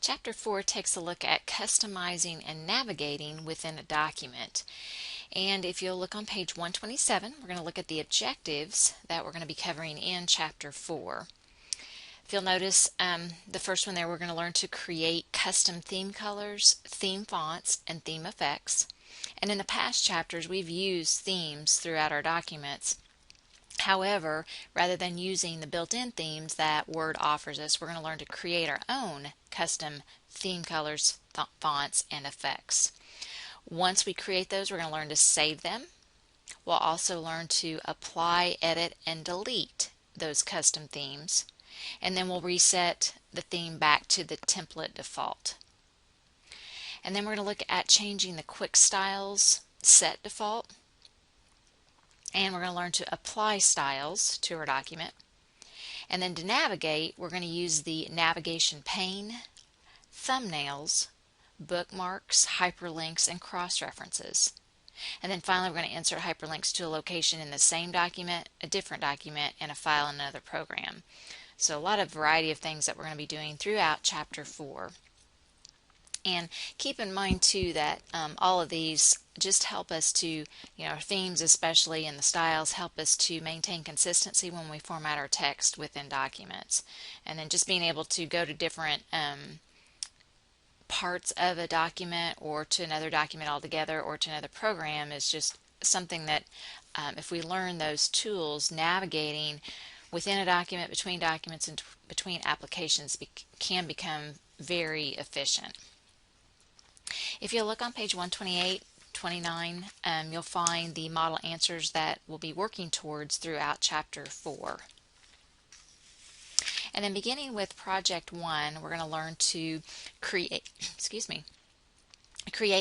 Chapter 4 takes a look at customizing and navigating within a document. And if you'll look on page 127, we're going to look at the objectives that we're going to be covering in Chapter 4. If you'll notice, the first one there, we're going to learn to create custom theme colors, theme fonts, and theme effects. And in the past chapters, we've used themes throughout our documents. However, rather than using the built-in themes that Word offers us, we're going to learn to create our own custom theme colors, fonts, and effects. Once we create those, we're going to learn to save them. We'll also learn to apply, edit, and delete those custom themes. And then we'll reset the theme back to the template default. And then we're going to look at changing the quick styles set default. And we're going to learn to apply styles to our document. And then to navigate, we're going to use the navigation pane, thumbnails, bookmarks, hyperlinks, and cross-references. And then finally, we're going to insert hyperlinks to a location in the same document, a different document, and a file in another program. So a lot of variety of things that we're going to be doing throughout Chapter 4. And keep in mind too that all of these just help us to, our themes especially and the styles help us to maintain consistency when we format our text within documents. And then just being able to go to different parts of a document or to another document altogether or to another program is just something that if we learn those tools, navigating within a document, between documents, and between applications can become very efficient. If you look on page 128, 29, you'll find the model answers that we'll be working towards throughout Chapter 4. And then beginning with Project 1, we're going to learn to create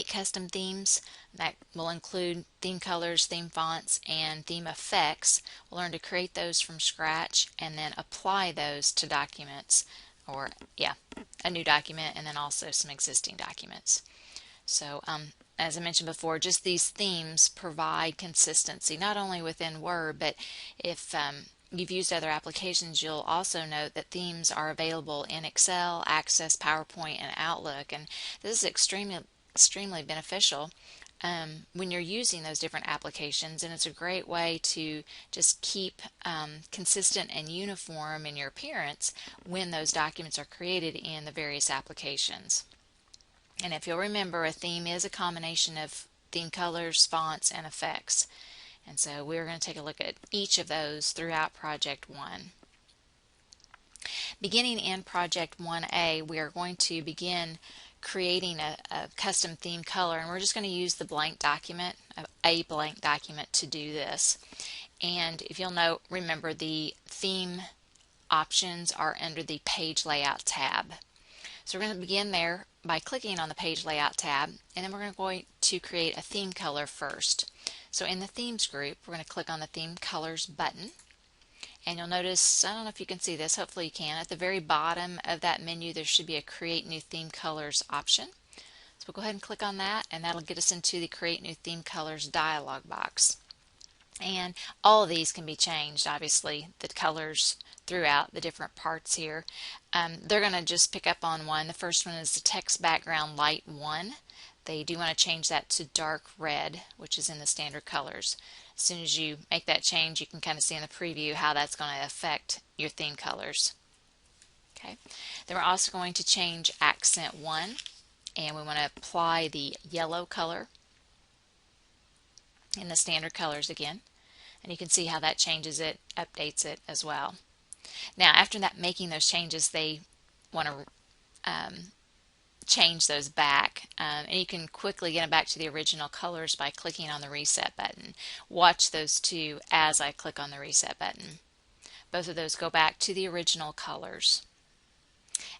custom themes that will include theme colors, theme fonts, and theme effects. We'll learn to create those from scratch and then apply those to documents, or a new document, and then also some existing documents. So as I mentioned before, just these themes provide consistency not only within Word, but if you've used other applications, you'll also note that themes are available in Excel, Access, PowerPoint, and Outlook. And this is extremely beneficial when you're using those different applications, and it's a great way to just keep consistent and uniform in your appearance when those documents are created in the various applications. And if you'll remember, a theme is a combination of theme colors, fonts, and effects. And so we're going to take a look at each of those throughout Project 1. Beginning in Project 1A, we are going to begin creating a custom theme color, and we're just going to use the blank document, a blank document, to do this. And if you'll remember, the theme options are under the Page Layout tab. So we're going to begin there by clicking on the Page Layout tab, and then we're going to create a theme color first. So in the Themes group, we're going to click on the Theme Colors button, and you'll notice, I don't know if you can see this, hopefully you can, at the very bottom of that menu there should be a Create New Theme Colors option. So we'll go ahead and click on that, and that'll get us into the Create New Theme Colors dialog box. And all of these can be changed, obviously, the colors throughout the different parts here. They're going to just pick up on one. The first one is the text background light 1. They do want to change that to dark red, which is in the standard colors. As soon as you make that change, you can kind of see in the preview how that's going to affect your theme colors. Okay. Then we're also going to change accent 1, and we want to apply the yellow color in the standard colors again. And you can see how that changes it, updates it as well. Now, after that, making those changes, they want to change those back, and you can quickly get them back to the original colors by clicking on the reset button. Watch those two as I click on the reset button. Both of those go back to the original colors.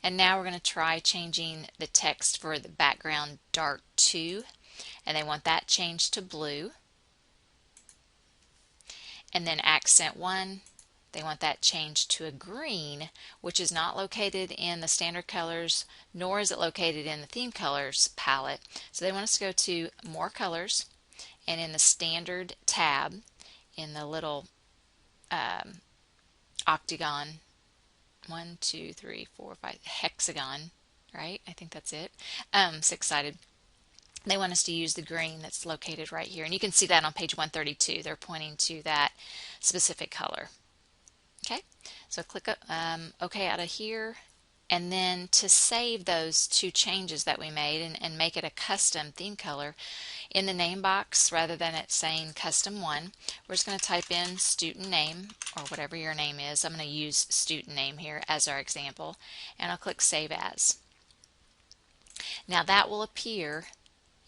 And now we're going to try changing the text for the background dark 2, and they want that changed to blue. And then accent 1, they want that changed to a green, which is not located in the standard colors, nor is it located in the theme colors palette. So they want us to go to More Colors, and in the Standard tab, in the little octagon, 1, 2, 3, 4, 5, hexagon right? I think that's it. So excited. They want us to use the green that's located right here. And you can see that on page 132. They're pointing to that specific color. Okay, so click OK out of here. And then to save those two changes that we made and make it a custom theme color, in the name box, rather than it saying custom 1, we're just going to type in student name, or whatever your name is. I'm going to use student name here as our example, and I'll click Save As. Now that will appear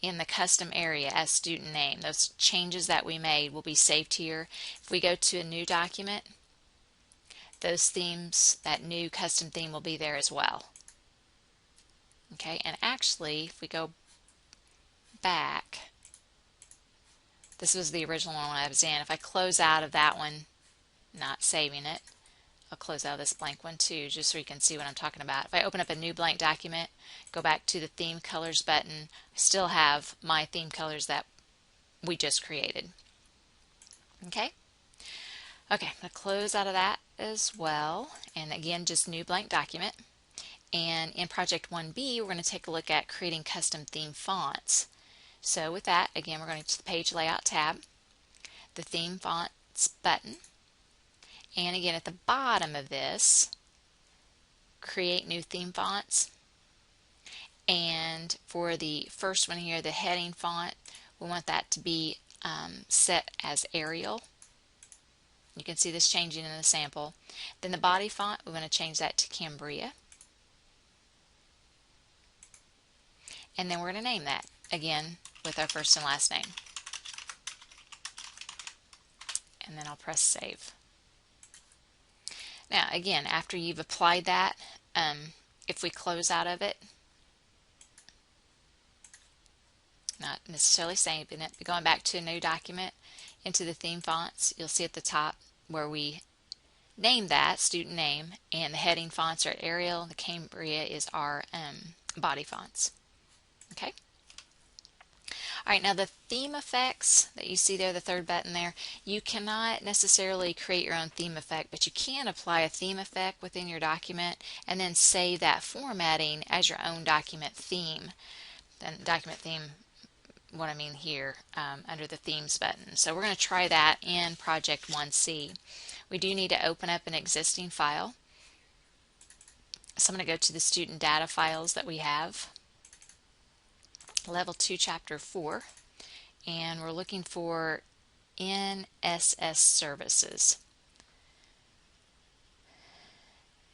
in the custom area as student name. Those changes that we made will be saved here. If we go to a new document, those themes, that new custom theme will be there as well. Okay, and actually, if we go back, this was the original one I was in. If I close out of that one, not saving it, I'll close out of this blank one too, just so you can see what I'm talking about. If I open up a new blank document, go back to the theme colors button, I still have my theme colors that we just created. Okay? Okay, I'm going to close out of that as well. And again, just new blank document. And in Project 1B, we're going to take a look at creating custom theme fonts. So with that, again, we're going to the Page Layout tab, the Theme Fonts button, and again at the bottom of this, create new theme fonts. And for the first one here, the heading font, we want that to be set as Arial. You can see this changing in the sample. Then the body font, we're going to change that to Cambria. And then we're going to name that, again, with our first and last name. And then I'll press Save. Now, again, after you've applied that, if we close out of it, not necessarily saving it, but going back to a new document, into the theme fonts, you'll see at the top where we name that, student name, and the heading fonts are at Arial, the Cambria is our body fonts. Okay? Alright, now the theme effects that you see there, the third button there, you cannot necessarily create your own theme effect, but you can apply a theme effect within your document and then save that formatting as your own document theme. Then document theme, what I mean here, under the Themes button. So we're going to try that in Project 1C. We do need to open up an existing file. So I'm going to go to the student data files that we have. Level 2, Chapter 4, and we're looking for NSS services.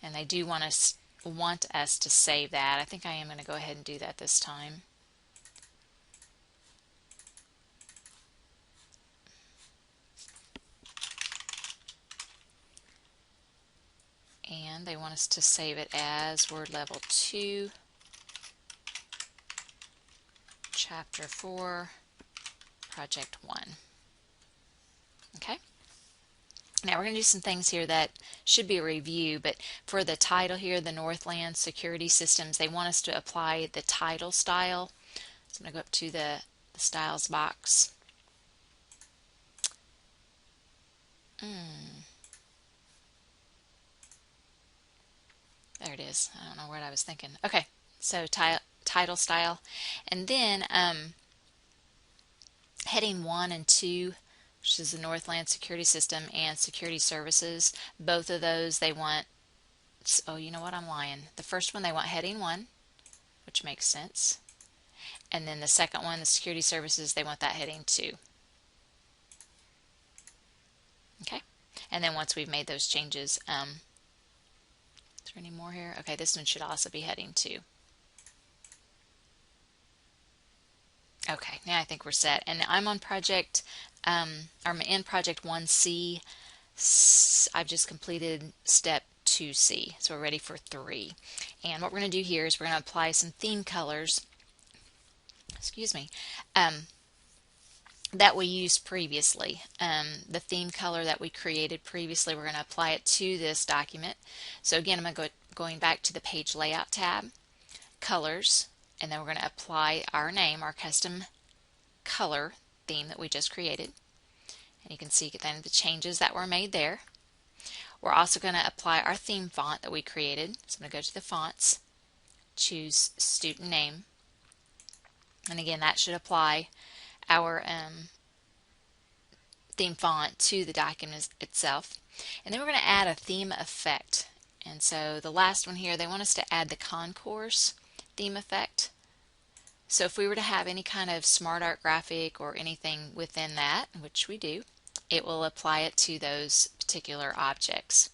And they do want us to save that. I think I am going to go ahead and do that this time. And they want us to save it as Word Level 2, Chapter 4, Project 1. Okay? Now we're going to do some things here that should be a review, but for the title here, the Northland Security Systems, they want us to apply the title style. So I'm going to go up to the styles box. There it is. I don't know what I was thinking. Okay, so title style, and then heading 1 and 2, which is the Northland Security System and Security Services, both of those they want, oh, you know what, I'm lying. The first one they want heading 1, which makes sense, and then the second one, the Security Services, they want that heading 2. Okay, and then once we've made those changes, is there any more here? Okay, this one should also be heading 2. Okay, now I think we're set. And I'm on project, I'm in Project 1C. I've just completed step 2C, so we're ready for 3. And what we're going to do here is we're going to apply some theme colors, excuse me, that we used previously. The theme color that we created previously, we're going to apply it to this document. So again, I'm going back to the Page Layout tab, Colors, and then we're going to apply our name, our custom color theme that we just created. And you can see then the changes that were made there. We're also going to apply our theme font that we created. So I'm going to go to the fonts, choose student name, and again that should apply our theme font to the document itself. And then we're going to add a theme effect. And so the last one here, they want us to add the concourse theme effect. So if we were to have any kind of SmartArt graphic or anything within that, which we do, it will apply it to those particular objects.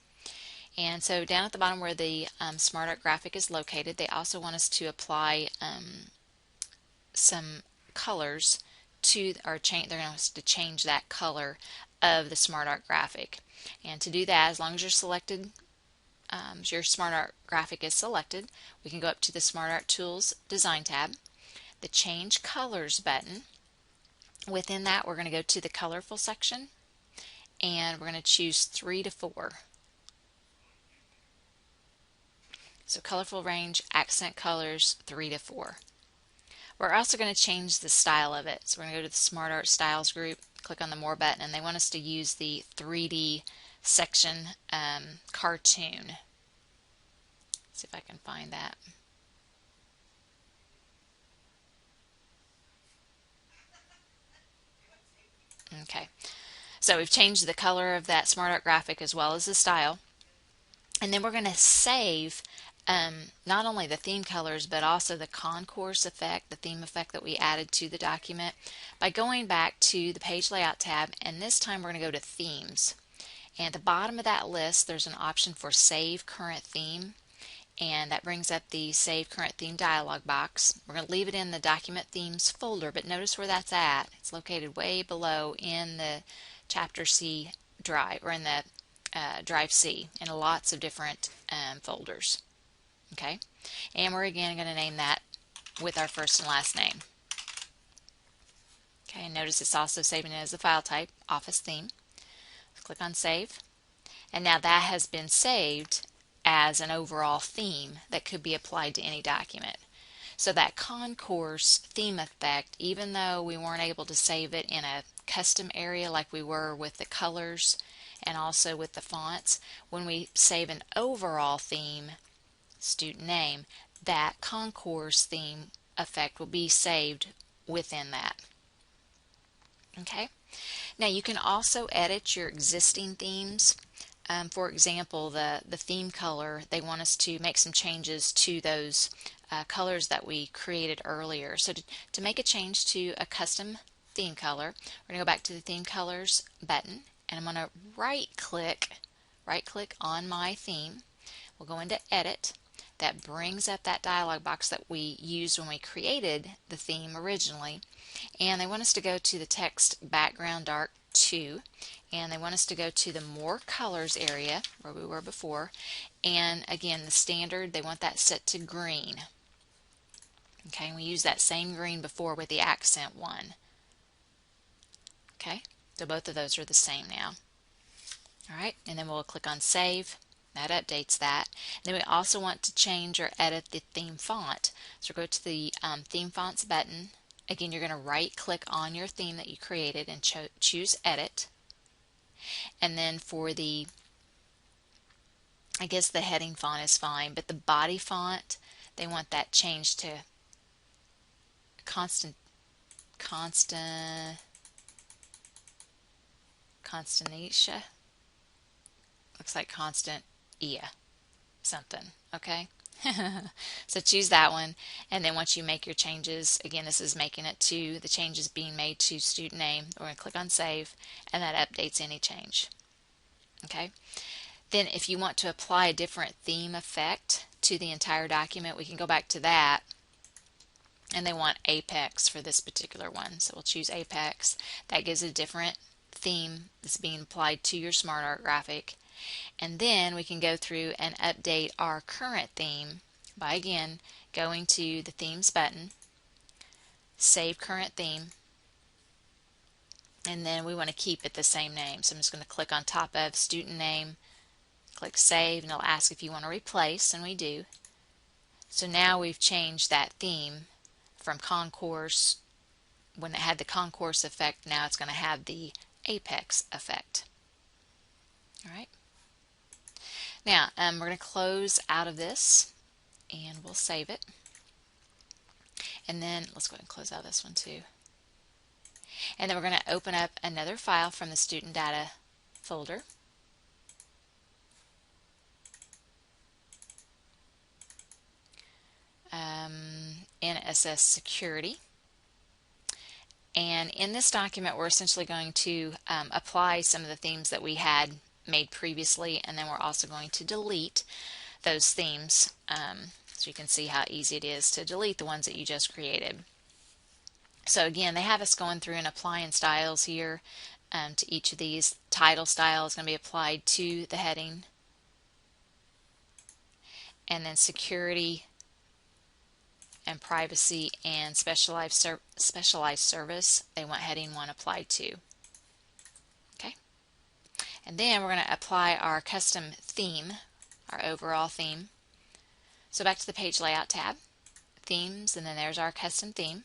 And so down at the bottom where the SmartArt graphic is located, they also want us to apply some colors to, or change, they're going to want us to change that color of the SmartArt graphic. And to do that, as long as you're selected, your SmartArt graphic is selected, we can go up to the SmartArt Tools Design tab, the Change Colors button. Within that, we're going to go to the Colorful section, and we're going to choose 3 to 4. So colorful range, accent colors, 3 to 4. We're also going to change the style of it. So we're going to go to the SmartArt Styles group, click on the More button, and they want us to use the 3D section cartoon. Let's see if I can find that. Okay, so we've changed the color of that SmartArt graphic as well as the style. And then we're going to save not only the theme colors but also the concourse effect, the theme effect that we added to the document, by going back to the Page Layout tab, and this time we're going to go to Themes. And at the bottom of that list there's an option for Save Current Theme, and that brings up the Save Current Theme dialog box. We're going to leave it in the Document Themes folder, but notice where that's at. It's located way below in the Chapter C drive, or in the Drive C, in lots of different folders. Okay, and we're again going to name that with our first and last name. Okay, and notice it's also saving it as a file type, Office Theme. Click on Save, and now that has been saved as an overall theme that could be applied to any document. So that concourse theme effect, even though we weren't able to save it in a custom area like we were with the colors and also with the fonts, when we save an overall theme, student name, that concourse theme effect will be saved within that. Okay, now you can also edit your existing themes. For example, the theme color, they want us to make some changes to those colors that we created earlier. So to make a change to a custom theme color, we're going to go back to the Theme Colors button, and I'm going to right click on my theme. We'll go into Edit. That brings up that dialog box that we used when we created the theme originally, and they want us to go to the Text Background Dark 2, and they want us to go to the More Colors area where we were before, and again the standard, they want that set to green. Okay, and we used that same green before with the accent one. Okay, so both of those are the same now. Alright, and then we'll click on Save. That updates that. And then we also want to change or edit the theme font. So go to the Theme Fonts button. Again, you're going to right click on your theme that you created and choose Edit. And then for the, I guess the heading font is fine, but the body font, they want that changed to Constantia. Looks like Constant something. Okay. So choose that one, and then once you make your changes, again this is making it to the changes being made to student name, we're going to click on Save, and that updates any change. Okay, then if you want to apply a different theme effect to the entire document, we can go back to that, and they want Apex for this particular one, so we'll choose Apex. That gives a different theme that's being applied to your SmartArt graphic. And then we can go through and update our current theme by again going to the Themes button, Save Current Theme, and then we want to keep it the same name. So I'm just going to click on top of student name, click Save, and it'll ask if you want to replace, and we do. So now we've changed that theme from concourse, when it had the concourse effect, now it's going to have the apex effect. All right. Now we're going to close out of this, and we'll save it. And then let's go ahead and close out this one too. And then we're going to open up another file from the student data folder. NSS Security. And in this document we're essentially going to apply some of the themes that we had made previously, and then we're also going to delete those themes, so you can see how easy it is to delete the ones that you just created. So again, they have us going through and applying styles here to each of these. Title style is going to be applied to the heading, and then security and privacy and specialized service, they want heading 1 applied to. Okay, and then we're going to apply our custom theme, our overall theme. So back to the page layout tab, themes, and then there's our custom theme.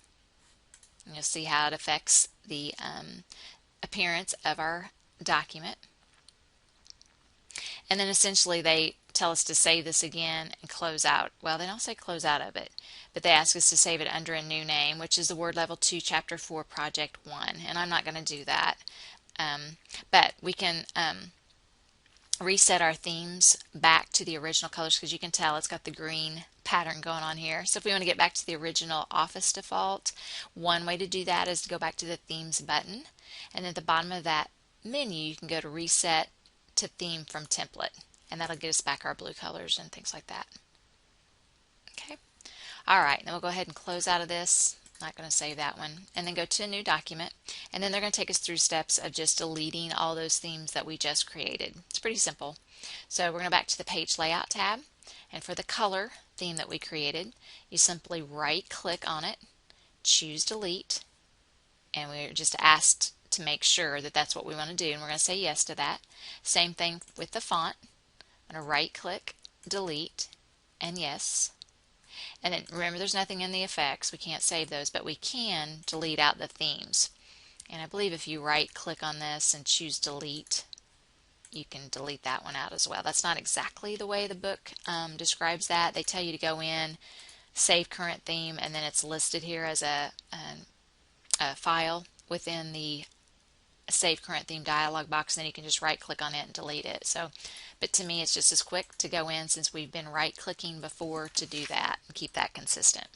And you'll see how it affects the appearance of our document. And then essentially they tell us to save this again and close out. Well, they don't say close out of it, but they ask us to save it under a new name, which is the Word Level 2 Chapter 4 Project 1. And I'm not going to do that. But we can reset our themes back to the original colors, because you can tell it's got the green pattern going on here. So if we want to get back to the original Office default, one way to do that is to go back to the Themes button, and at the bottom of that menu you can go to Reset to Theme from Template, and that'll get us back our blue colors and things like that. Okay, alright, then we'll go ahead and close out of this. Not going to save that one, and then go to a new document, and then they're going to take us through steps of just deleting all those themes that we just created. It's pretty simple. So we're going to back to the page layout tab, and for the color theme that we created, you simply right click on it, choose delete, and we're just asked to make sure that that's what we want to do, and we're going to say yes to that. Same thing with the font. I'm going to right click, delete, and yes. And then remember, there's nothing in the effects, we can't save those, but we can delete out the themes. And I believe if you right click on this and choose delete, you can delete that one out as well. That's not exactly the way the book describes that. They tell you to go in, save current theme, and then it's listed here as a file within the save current theme dialog box, and then you can just right click on it and delete it. So, but to me it's just as quick to go in, since we've been right clicking before, to do that and keep that consistent.